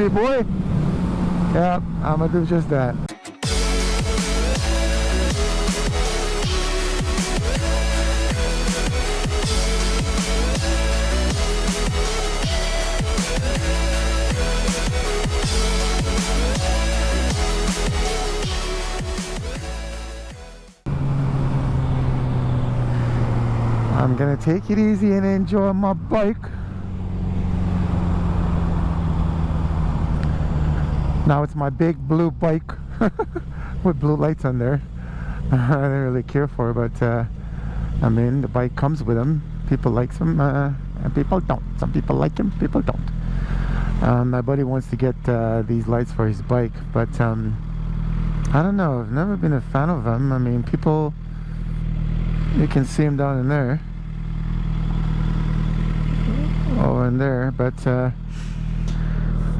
easy, boy. Yeah, I'm gonna do just that. I'm gonna take it easy and enjoy my bike. Now it's my big blue bike with blue lights on there. I don't really care for it, but I mean, the bike comes with them. People like them and people don't. Some people like them, people don't. My buddy wants to get these lights for his bike, but I don't know. I've never been a fan of them. I mean, people, you can see them down in there. Over in there, but I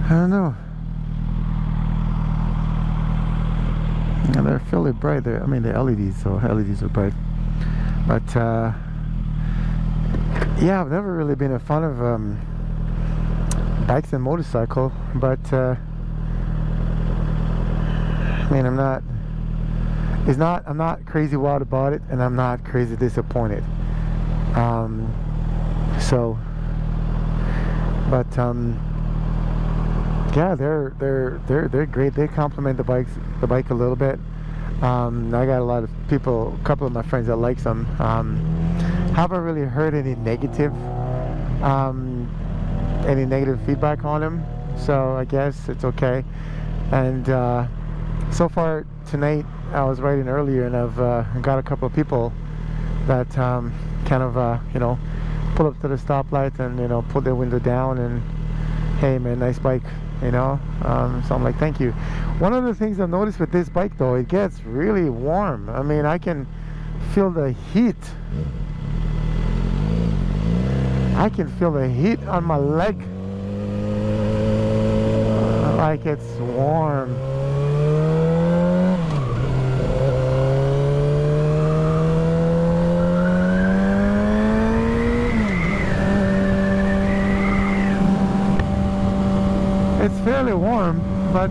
don't know. And they're fairly bright. I mean, the LEDs, so LEDs are bright. But yeah, I've never really been a fan of bikes and motorcycle. But I mean, I'm not crazy wild about it, and I'm not crazy disappointed. But yeah, they're great. They complement the bike a little bit. I got a lot of people, a couple of my friends that likes them. Haven't really heard any negative feedback on them, so I guess it's okay. And so far tonight, I was riding earlier, and I've got a couple of people that kind of you know, pull up to the stoplight and, you know, put their window down and, hey man, nice bike, you know. So I'm like, thank you. One of the things I've noticed with this bike though, it gets really warm. I mean, I can feel the heat. I can feel the heat on my leg. Like it's warm. It's fairly warm, but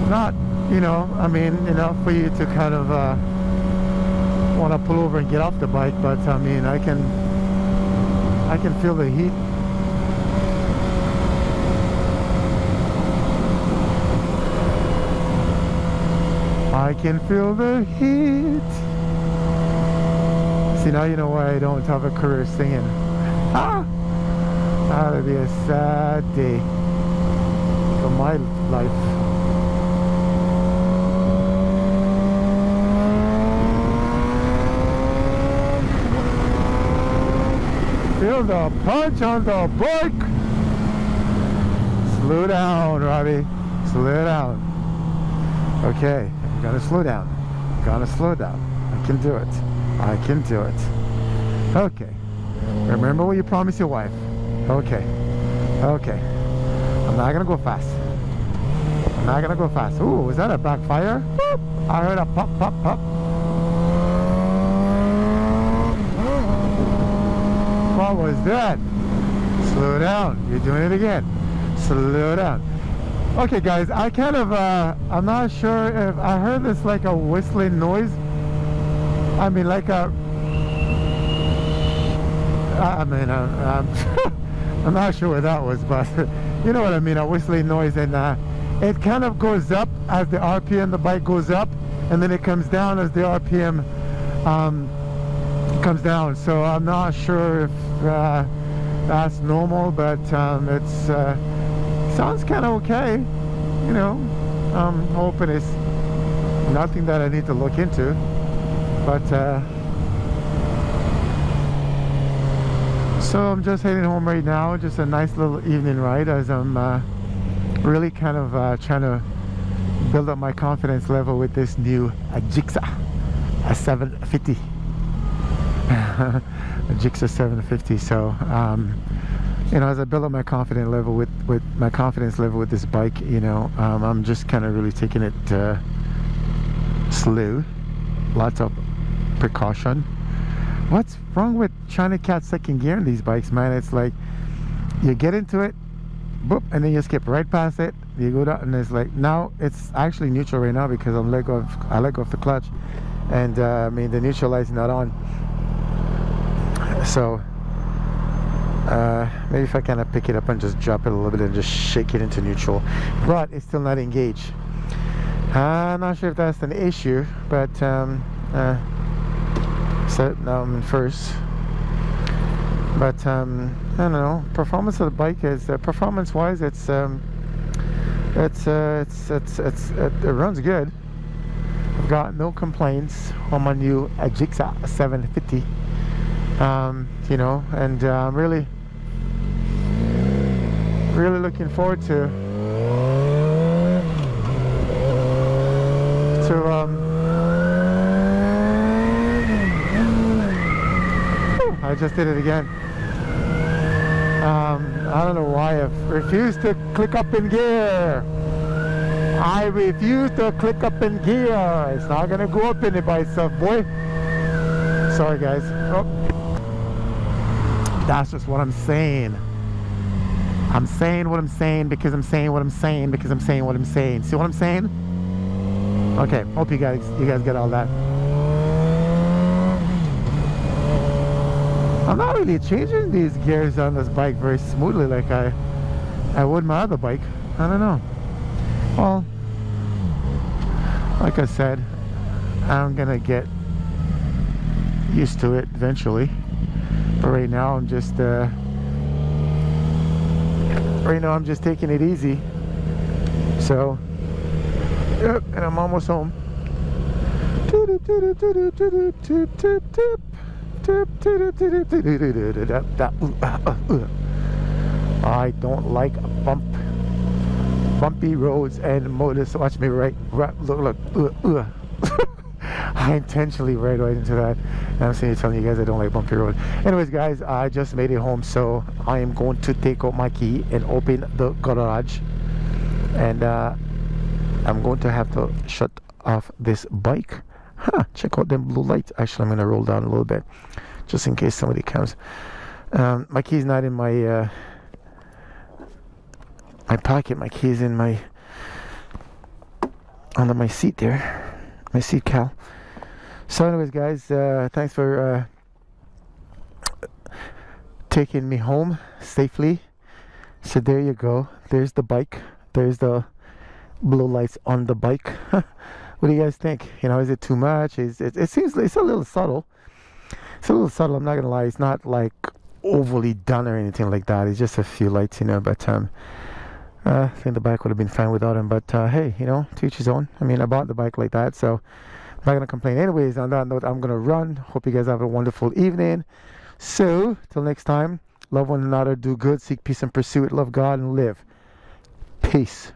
not, you know, I mean, enough for you to kind of want to pull over and get off the bike. But I mean, I can feel the heat. I can feel the heat. See, now you know why I don't have a career singing. Ah! That would be a sad day for my life. Feel the punch on the bike. Slow down, Robbie. Slow down. Okay, I'm gonna slow down. I'm gonna slow down. I can do it. I can do it. Okay. Remember what you promised your wife. Okay. Okay. I'm not gonna go fast. I'm not gonna go fast. Ooh, was that a backfire? Boop. I heard a pop, pop, pop. What was that? Slow down. You're doing it again. Slow down. Okay, guys. I kind of, I'm not sure if I heard this like a whistling noise. I mean, like a. I mean, I'm not sure what that was, but you know what I mean, a whistling noise, and it kind of goes up as the RPM, the bike goes up, and then it comes down as the RPM comes down. So I'm not sure if that's normal, but it sounds kind of okay, you know. I'm hoping it's nothing that I need to look into, but so I'm just heading home right now. Just a nice little evening ride, as I'm really kind of trying to build up my confidence level with this new gixxer, a 750. A gixxer 750. So you know, as I build up my confidence level with this bike, you know, I'm just kind of really taking it slow, lots of precaution. what's wrong with trying to catch second gear in these bikes, man? It's like you get into it, boop, and then you skip right past it. You go down, and it's like, now it's actually neutral right now because I let go of the clutch, and I mean the neutral light's not on. So maybe if I kind of pick it up and just drop it a little bit and just shake it into neutral, but it's still not engaged. I'm not sure if that's an issue, but so now I'm in first. But I don't know. Performance of the bike is performance-wise, it runs good. I've got no complaints on my new gixxer 750. You know, and I'm really looking forward to I just did it again. I don't know why I refused to click up in gear. I refuse to click up in gear. It's not gonna go up in it by itself, boy. Sorry guys. Oh. That's just what I'm saying. I'm saying what I'm saying because I'm saying what I'm saying because I'm saying what I'm saying. See what I'm saying? Okay, hope you guys get all that. I'm not really changing these gears on this bike very smoothly like I would my other bike. I don't know. Well, like I said, I'm gonna get used to it eventually. But right now I'm just taking it easy. So yep, and I'm almost home. I don't like bumpy roads and motors. Watch me look. I intentionally right into that. And I'm telling you guys I don't like bumpy roads. Anyways guys, I just made it home, so I am going to take out my key and open the garage, and I'm going to have to shut off this bike. Check out them blue lights. Actually, I'm going to roll down a little bit just in case somebody comes. My key's not in my my pocket. My key's in my under my seat there, my seat cowl. So anyways guys, thanks for taking me home safely. So there you go, there's the bike, there's the blue lights on the bike. What do you guys think? You know, is it too much? It seems like it's a little subtle. It's a little subtle, I'm not gonna lie. It's not like overly done or anything like that. It's just a few lights, you know. But I think the bike would have been fine without them. But hey, you know, to each his own. I mean, I bought the bike like that, so I'm not gonna complain. Anyways, on that note, I'm gonna run. Hope you guys have a wonderful evening. So till next time, love one another, do good, seek peace and pursue it, love God and live. Peace.